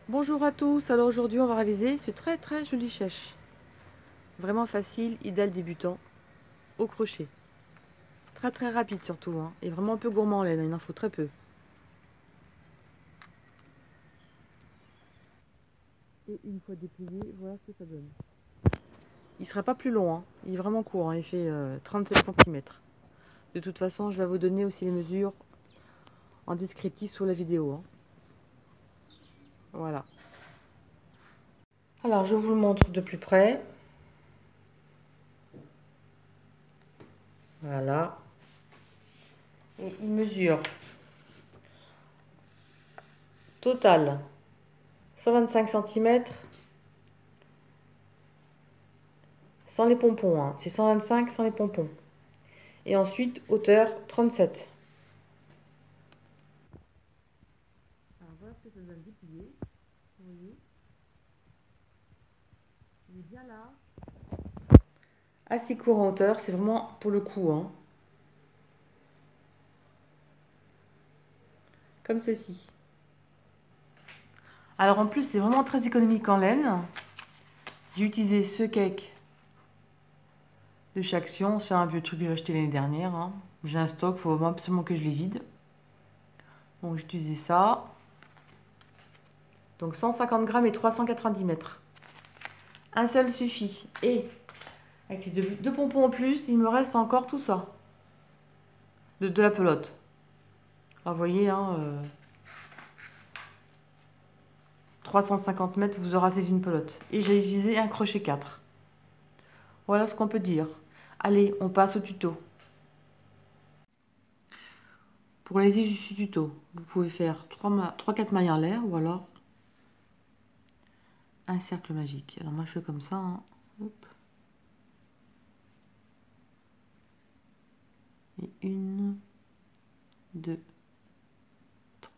Bonjour à tous, alors aujourd'hui on va réaliser ce très joli chèche. Vraiment facile, idéal débutant, au crochet. Très rapide surtout, hein, et vraiment un peu gourmand en laine, il en faut très peu. Et une fois déplié, voilà ce que ça donne. Il sera pas plus long, hein, il est vraiment court, hein, il fait 37 cm. De toute façon, je vais vous donner aussi les mesures en descriptif sous la vidéo. Hein. Voilà. Alors je vous le montre de plus près. Voilà. Et il mesure total 125 cm sans les pompons. Hein. C'est 125 sans les pompons. Et ensuite, hauteur 37. Alors voilà ce que ça donne déplié. Vous voyez, il est bien là. Assez court en hauteur, c'est vraiment pour le coup. Hein. Comme ceci. Alors en plus, c'est vraiment très économique en laine. J'ai utilisé ce cake de chez Action. C'est un vieux truc que j'ai acheté l'année dernière. Hein. J'ai un stock, il faut vraiment absolument que je les vide. Donc j'ai utilisé ça. Donc 150 grammes et 390 mètres. Un seul suffit. Et avec les deux pompons en plus, il me reste encore tout ça. De la pelote. Alors vous voyez, hein, 350 mètres, vous aurez assez d'une pelote. Et j'ai utilisé un crochet 4. Voilà ce qu'on peut dire. Allez, on passe au tuto. Pour réaliser ce tuto, vous pouvez faire 3-4 mailles en l'air ou alors un cercle magique. Alors moi je fais comme ça. Hein. Hop. Et 1, 2, 3.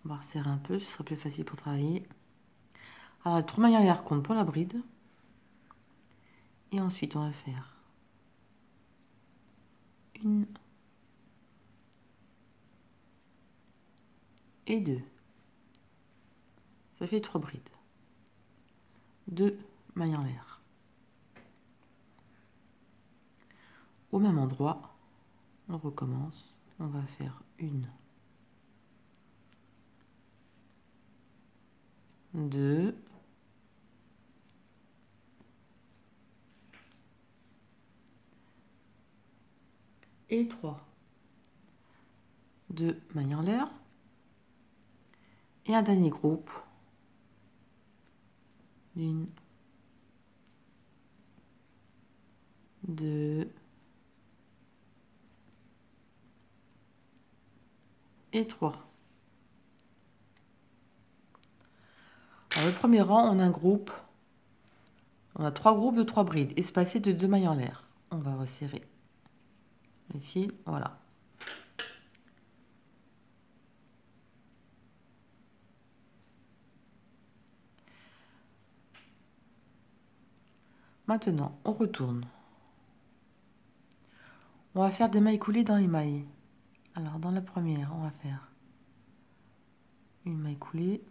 On va resserrer un peu, ce sera plus facile pour travailler. Alors les 3 mailles en l'air comptent pour la bride. Et ensuite on va faire 1 et 2. Ça fait 3 brides. 2 mailles en l'air. Au même endroit, on recommence. On va faire 1, 2 et 3. 2 mailles en l'air. Et un dernier groupe. 1, 2 et 3. Alors le premier rang, on a un groupe. On a 3 groupes de 3 brides espacés de 2 mailles en l'air. On va resserrer les fils, voilà. Maintenant, on retourne. On va faire des mailles coulées dans les mailles. Alors, dans la première, on va faire une maille coulée.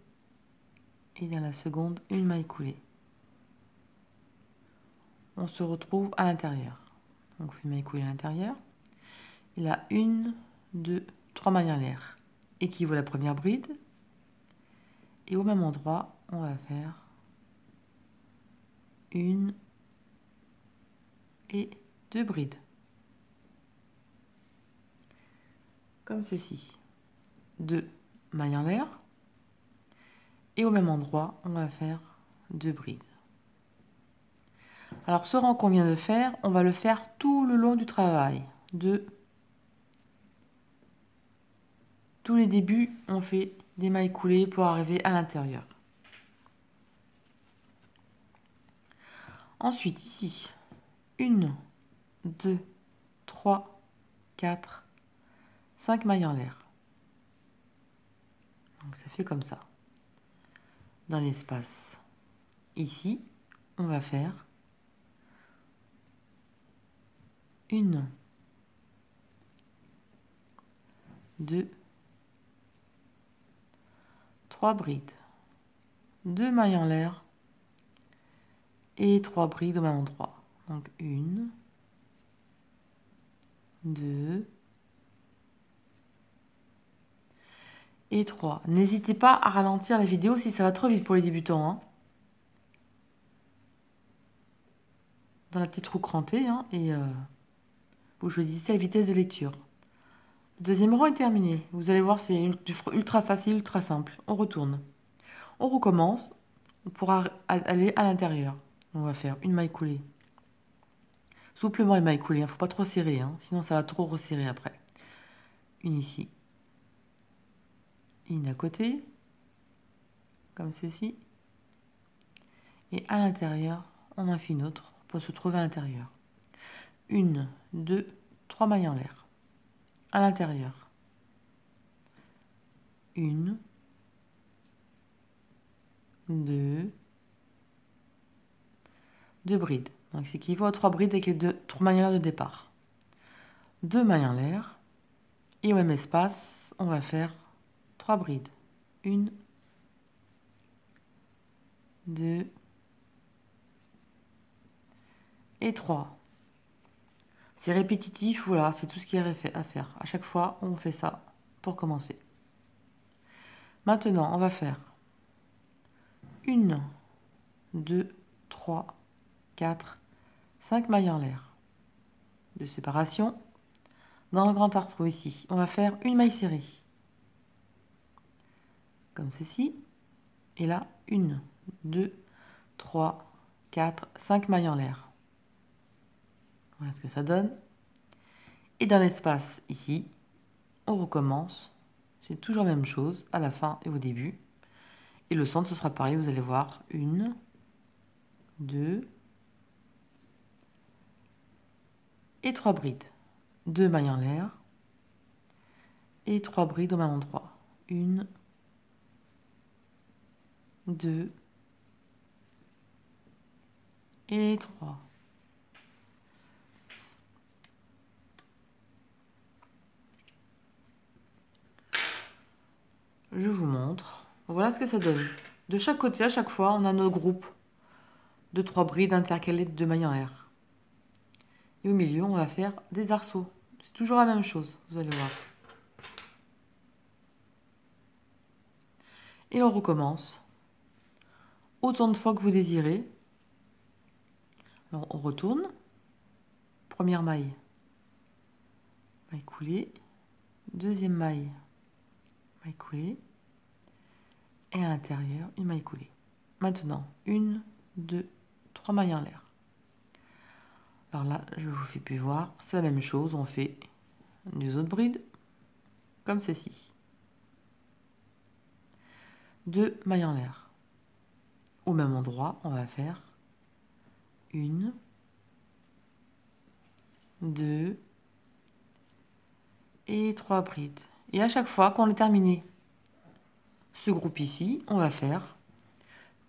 Et dans la seconde, une maille coulée. On se retrouve à l'intérieur. Donc, on fait une maille coulée à l'intérieur. Il y a 1, 2, 3 mailles en l'air. Équivaut à la première bride. Et au même endroit, on va faire 1 et 2 brides. Comme ceci. 2 mailles en l'air. Et au même endroit, on va faire 2 brides. Alors ce rang qu'on vient de faire, on va le faire tout le long du travail. Tous les débuts, on fait des mailles coulées pour arriver à l'intérieur. Ensuite, ici, 1, 2, 3, 4, 5 mailles en l'air. Donc ça fait comme ça. Dans l'espace, ici, on va faire 1, 2, 3 brides, 2 mailles en l'air et 3 brides au même endroit. Donc 1, 2 et 3. N'hésitez pas à ralentir la vidéo si ça va trop vite pour les débutants, hein. Dans la petite roue crantée, hein, et vous choisissez la vitesse de lecture. Le deuxième rang est terminé. Vous allez voir, c'est ultra facile, ultra simple. On retourne. On recommence. On pourra aller à l'intérieur. On va faire une maille coulée. Souplement une maille coulée. Il ne faut pas trop serrer, hein, sinon ça va trop resserrer après. Une ici. Une à côté. Comme ceci. Et à l'intérieur, on en fait une autre pour se trouver à l'intérieur. 1, 2, 3 mailles en l'air. À l'intérieur. 1, 2 brides. Donc c'est équivaut à 3 brides avec les 3 mailles en l'air de départ. 2 mailles en l'air. Et au même espace, on va faire 3 brides. 1, 2 et 3. C'est répétitif, voilà, c'est tout ce qu'il y a à faire. À chaque fois, on fait ça pour commencer. Maintenant, on va faire 1, 2, 3, 4, 5 mailles en l'air de séparation. Dans le grand arceau ici, on va faire une maille serrée. Comme ceci. Et là, 1, 2, 3, 4, 5 mailles en l'air. Voilà ce que ça donne. Et dans l'espace ici, on recommence. C'est toujours la même chose à la fin et au début. Et le centre, ce sera pareil, vous allez voir. 1, 2 et 3 brides. 2 mailles en l'air et 3 brides au même endroit. 1, 2 et 3. Je vous montre. Voilà ce que ça donne. De chaque côté, à chaque fois, on a notre groupe de 3 brides intercalées de 2 mailles en l'air. Et au milieu, on va faire des arceaux. C'est toujours la même chose, vous allez voir. Et on recommence autant de fois que vous désirez. Alors, on retourne. Première maille. Maille coulée. Deuxième maille. Maille coulée. Et à l'intérieur, une maille coulée. Maintenant, 1, 2, 3 mailles en l'air. Alors là, je vous fais plus voir. C'est la même chose. On fait des autres brides. Comme ceci. 2 mailles en l'air. Au même endroit, on va faire 1, 2 et 3 brides. Et à chaque fois qu'on a terminé ce groupe ici, on va faire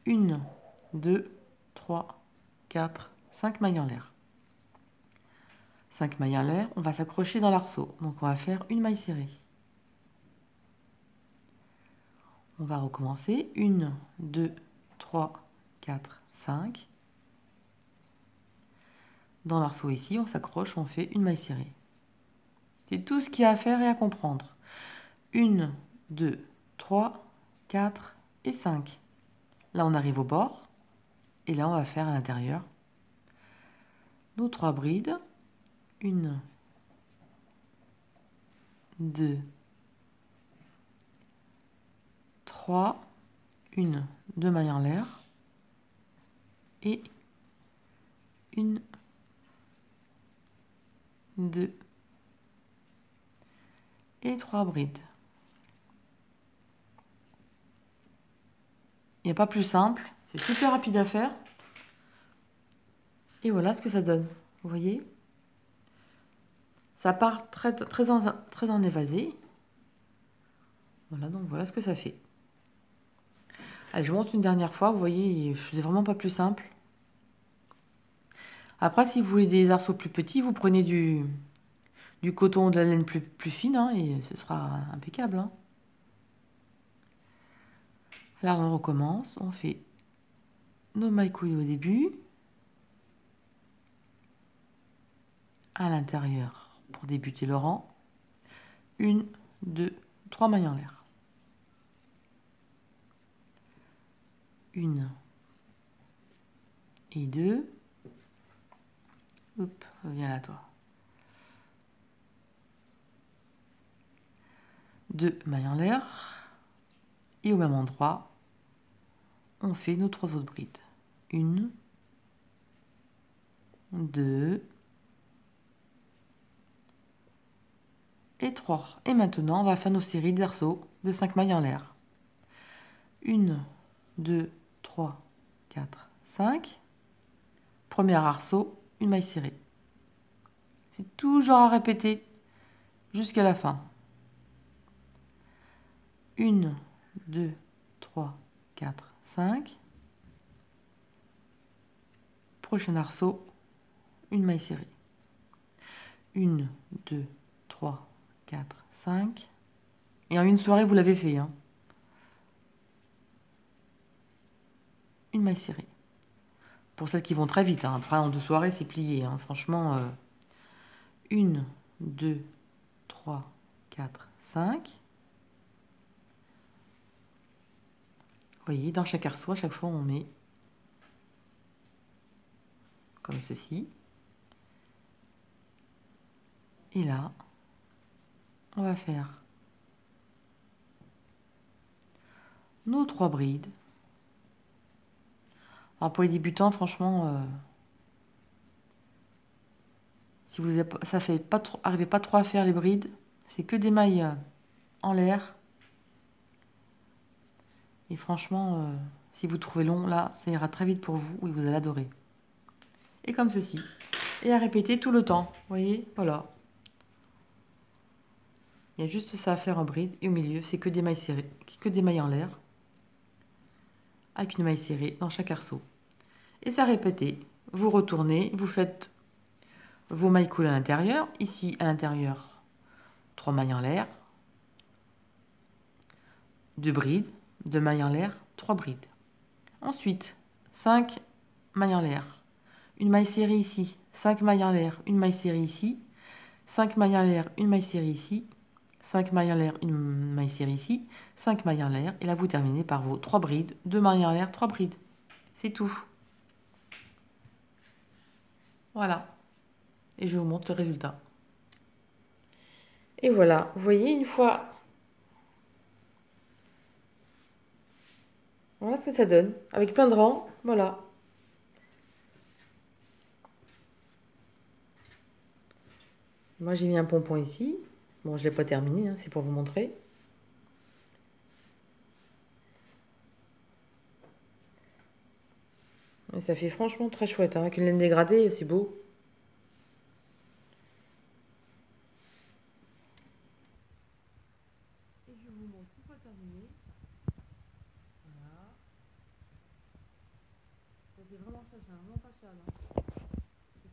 1, 2, 3, 4, 5 mailles en l'air. 5 mailles en l'air, on va s'accrocher dans l'arceau. Donc on va faire une maille serrée. On va recommencer. 1, 2, 3, 4, 5. Dans l'arceau ici, on s'accroche, on fait une maille serrée. C'est tout ce qu'il y a à faire et à comprendre. 1, 2, 3, 4 et 5. Là, on arrive au bord. Et là, on va faire à l'intérieur nos 3 brides. 1, 2, 3, 1, 2 mailles en l'air et 1, 2 et 3 brides. Il n'y a pas plus simple, c'est super rapide à faire. Et voilà ce que ça donne. Vous voyez? Ça part très en évasé. Voilà, donc voilà ce que ça fait. Allez, je vous montre une dernière fois. Vous voyez, c'est vraiment pas plus simple. Après, si vous voulez des arceaux plus petits, vous prenez du coton, de la laine plus fine, hein, et ce sera impeccable, hein. Alors on recommence, on fait nos mailles coulées au début, à l'intérieur pour débuter le rang, 1, 2, 3 mailles en l'air. 1 et 2. Hop, reviens là toi. 2 mailles en l'air. Et au même endroit, on fait nos 3 autres brides. 1, 2 et 3. Et maintenant, on va faire nos séries d'arceaux de 5 mailles en l'air. 1, 2, 3, 4, 5. Premier arceau, une maille serrée. C'est toujours à répéter jusqu'à la fin. 1, 2, 3, 4, 5. Prochain arceau, une maille serrée. 1, 2, 3, 4, 5. Et en une soirée, vous l'avez fait. Hein. Une maille serrée. Pour celles qui vont très vite. Hein. Après, en 2 soirées, c'est plié. Hein. Franchement, 1, 2, 3, 4, 5. Vous voyez, dans chaque arceau, à chaque fois, on met comme ceci. Et là, on va faire nos 3 brides. Alors pour les débutants, franchement, si vous arrivez pas trop à faire les brides, c'est que des mailles en l'air. Et franchement, si vous trouvez long, là, ça ira très vite pour vous et vous allez adorer. Et comme ceci. Et à répéter tout le temps. Vous voyez, voilà. Il y a juste ça à faire en bride. Et au milieu, c'est que des mailles serrées, que des mailles en l'air. Avec une maille serrée dans chaque arceau. Et ça répétez. Vous retournez, vous faites vos mailles coulées à l'intérieur. Ici, à l'intérieur, 3 mailles en l'air. 2 brides, 2 mailles en l'air, 3 brides. Ensuite, 5 mailles en l'air. Une maille serrée ici, 5 mailles en l'air, une maille serrée ici. 5 mailles en l'air, une maille serrée ici. 5 mailles en l'air, une maille serrée ici. 5 mailles en l'air. Et là, vous terminez par vos 3 brides. 2 mailles en l'air, 3 brides. C'est tout. Voilà. Et je vous montre le résultat. Et voilà. Vous voyez, une fois... Voilà ce que ça donne. Avec plein de rangs. Voilà. Moi, j'ai mis un pompon ici. Bon, je ne l'ai pas terminé, hein, c'est pour vous montrer. Et ça fait franchement très chouette. Hein, avec une laine dégradée, c'est beau. Et je vous montre une fois terminé. Voilà. C'est vraiment ça, c'est vraiment pas sale. Hein.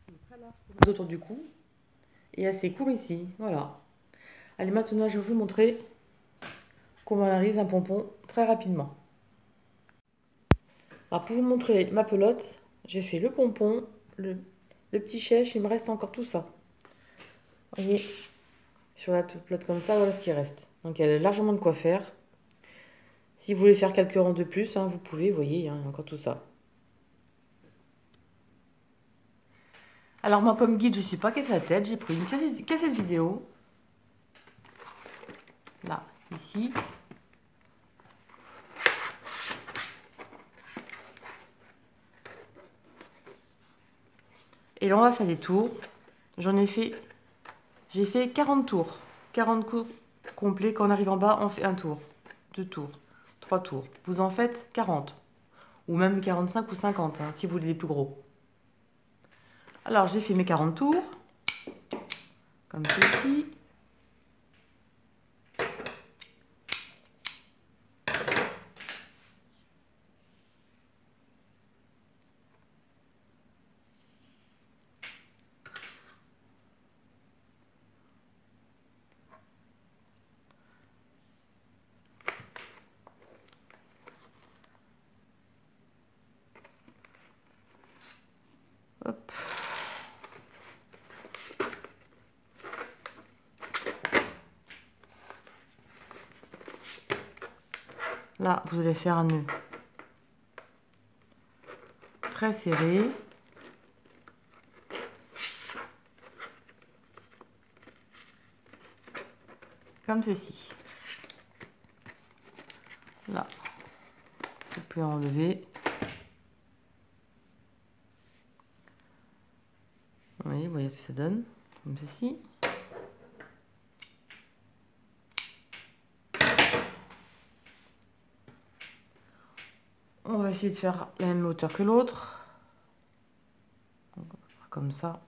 C'est très large pour autour du cou. Et assez court ici. Voilà. Allez, maintenant, je vais vous montrer comment on réalise un pompon très rapidement. Alors, pour vous montrer ma pelote, j'ai fait le pompon, le petit chèche, il me reste encore tout ça. Vous voyez, sur la pelote comme ça, voilà ce qui reste. Donc, il y a largement de quoi faire. Si vous voulez faire quelques rangs de plus, hein, vous pouvez, vous voyez, hein, il y a encore tout ça. Alors, moi, comme guide, je ne suis pas cassé la tête. J'ai pris une cassette vidéo. Là, ici. Et là, on va faire des tours. J'ai fait 40 tours. 40 tours complets. Quand on arrive en bas, on fait un tour, 2 tours, 3 tours. Vous en faites 40. Ou même 45 ou 50, hein, si vous voulez les plus gros. Alors, j'ai fait mes 40 tours. Comme ceci. Là, vous allez faire un nœud très serré. Comme ceci. Là, vous pouvez enlever. Oui, vous voyez ce que ça donne, comme ceci. On va essayer de faire la même hauteur que l'autre. Comme ça.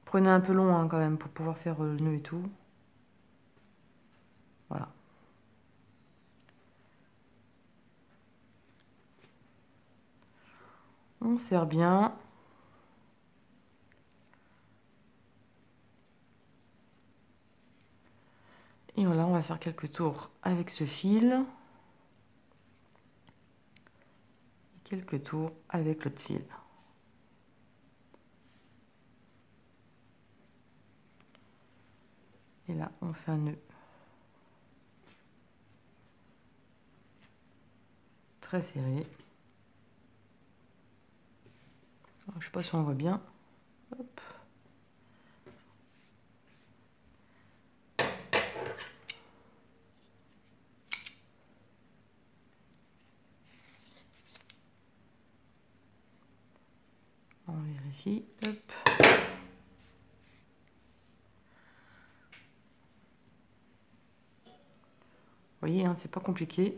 Prenez un peu long hein, quand même pour pouvoir faire le nœud et tout. Voilà. On serre bien. Et voilà, on va faire quelques tours avec ce fil. Et quelques tours avec l'autre fil. Et là, on fait un nœud très serré. Alors, je ne sais pas si on voit bien. Hop. On vérifie. Hop. Vous voyez, hein, c'est pas compliqué.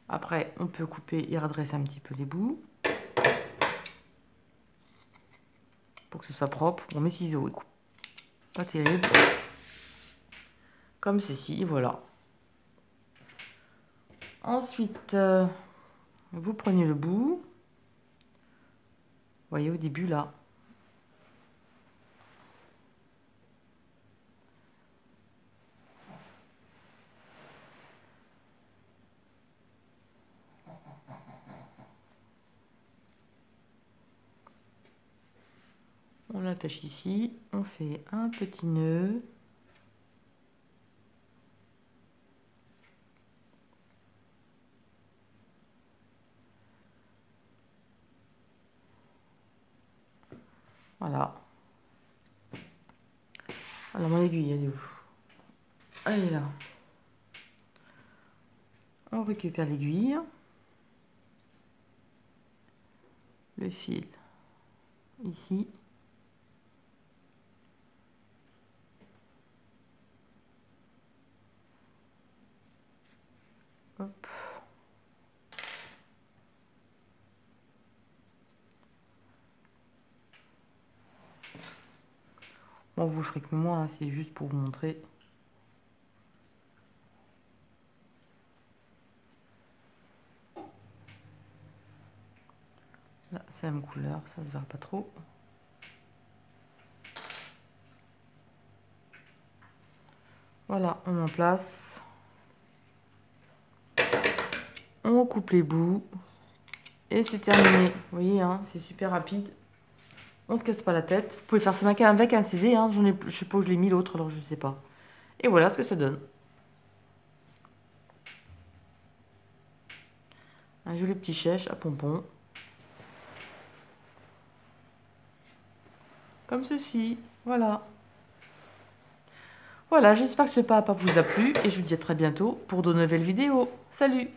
Après, on peut couper et redresser un petit peu les bouts. Pour que ce soit propre. On met ciseaux. Pas terrible. Comme ceci, voilà. Ensuite, vous prenez le bout. Vous voyez au début là. On l'attache ici, on fait un petit nœud. Voilà. Alors mon aiguille, elle est où? Elle est là. On récupère l'aiguille. Le fil ici. Hop. Bon, vous le ferez que moi, hein, c'est juste pour vous montrer. Là, c'est la même couleur, ça se verra pas trop. Voilà, on met en place. On coupe les bouts. Et c'est terminé. Vous voyez, hein, c'est super rapide. On se casse pas la tête. Vous pouvez faire ça avec un CD. Hein. Je sais pas où je l'ai mis l'autre, alors je sais pas. Et voilà ce que ça donne. Un joli petit chèche à pompons. Comme ceci. Voilà. Voilà, j'espère que ce pas vous a plu. Et je vous dis à très bientôt pour de nouvelles vidéos. Salut!